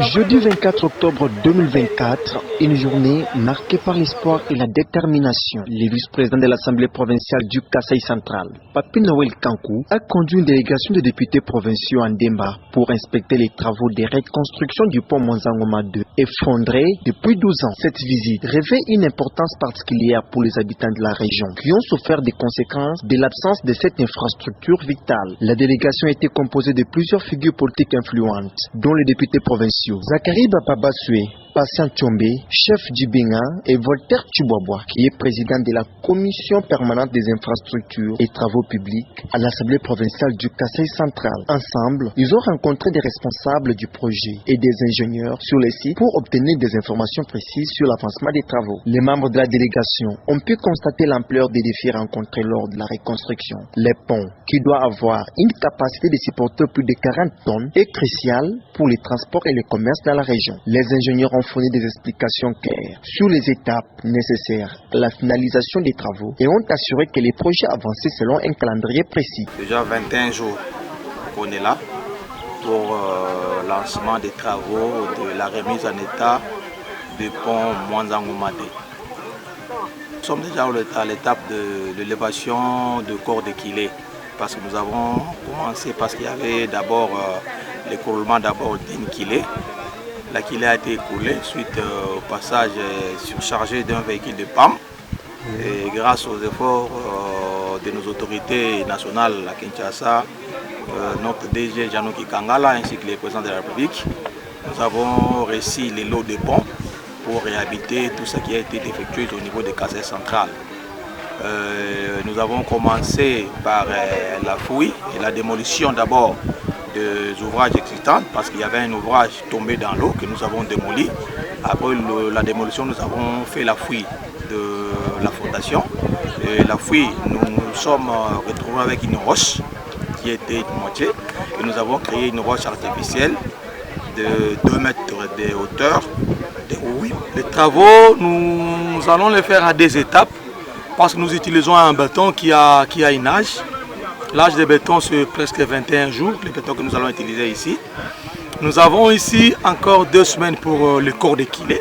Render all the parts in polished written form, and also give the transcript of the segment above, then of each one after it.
Jeudi 24 octobre 2024, une journée marquée par l'espoir et la détermination. Le vice-président de l'Assemblée provinciale du Kasaï central, Papi Noël Kankou, a conduit une délégation de députés provinciaux en Demba pour inspecter les travaux de reconstruction du pont Mwanzangoma 2, effondré depuis 12 ans. Cette visite revêt une importance particulière pour les habitants de la région qui ont souffert des conséquences de l'absence de cette infrastructure vitale. La délégation était composée de plusieurs figures politiques influentes, dont les députés provinciaux Zakari Bapabasue, Patient Tchombe, chef du Benga, et Voltaire Tchibouabwa, qui est président de la commission permanente des infrastructures et travaux publics à l'Assemblée provinciale du Kasaï central. Ensemble, ils ont rencontré des responsables du projet et des ingénieurs sur les sites pour obtenir des informations précises sur l'avancement des travaux. Les membres de la délégation ont pu constater l'ampleur des défis rencontrés lors de la reconstruction. Les ponts, qui doit avoir une capacité de supporter plus de 40 tonnes, est crucial pour les transports et le commerce dans la région. Les ingénieurs ont fourni des explications claires sur les étapes nécessaires à la finalisation des travaux et ont assuré que les projets avançaient selon un calendrier précis. Déjà 21 jours qu'on est là pour lancement des travaux de la remise en état du pont Mwanzangoma 2. Nous sommes déjà à l'étape de l'élévation de corps de Kilé parce que nous avons commencé parce qu'il y avait d'abord l'écoulement d'une Kilé. La Kilé a été écoulée suite au passage surchargé d'un véhicule de PAM. Et grâce aux efforts de nos autorités nationales à Kinshasa, notre DG Janoki Kangala ainsi que les présidents de la République, nous avons réussi les lots de ponts pour réhabiliter tout ce qui a été effectué au niveau des Kasaï central. Nous avons commencé par la fouille et la démolition d'abord des ouvrages existants parce qu'il y avait un ouvrage tombé dans l'eau que nous avons démoli. Après la démolition, nous avons fait la fouille de la fondation. Et la fouille, nous nous sommes retrouvés avec une roche qui était de moitié et nous avons créé une roche artificielle de 2 mètres de hauteur. Les travaux, nous allons les faire à des étapes parce que nous utilisons un béton qui a une âge. L'âge de béton, c'est presque 21 jours, le béton que nous allons utiliser ici. Nous avons ici encore 2 semaines pour le corps de Kilé.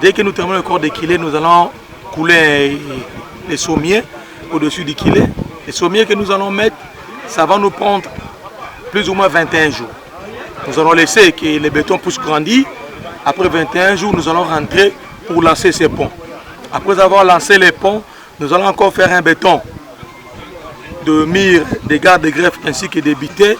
Dès que nous terminons le corps de Kilé, nous allons couler les sommiers au-dessus du Kilé. Les sommiers que nous allons mettre, ça va nous prendre plus ou moins 21 jours. Nous allons laisser que le béton puisse grandir. Après 21 jours, nous allons rentrer pour lancer ces ponts. Après avoir lancé les ponts, nous allons encore faire un béton de mire, des gardes de greffe ainsi que des bitets,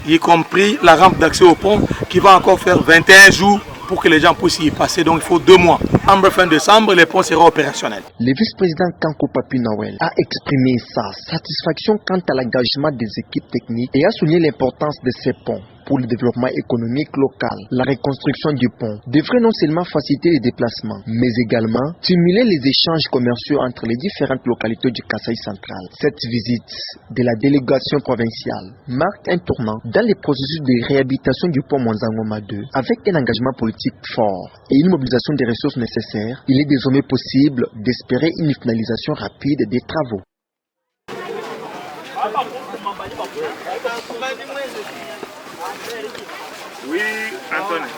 y compris la rampe d'accès au pont qui va encore faire 21 jours pour que les gens puissent y passer. Donc il faut 2 mois. En fin décembre, les ponts seront opérationnels. Le vice-président Kankou Papi Noël a exprimé sa satisfaction quant à l'engagement des équipes techniques et a souligné l'importance de ces ponts pour le développement économique local. La reconstruction du pont devrait non seulement faciliter les déplacements, mais également stimuler les échanges commerciaux entre les différentes localités du Kasaï central. Cette visite de la délégation provinciale marque un tournant dans les processus de réhabilitation du pont Mwanzangoma 2. Avec un engagement politique fort et une mobilisation des ressources nécessaires, il est désormais possible d'espérer une finalisation rapide des travaux. Oui, Anthony.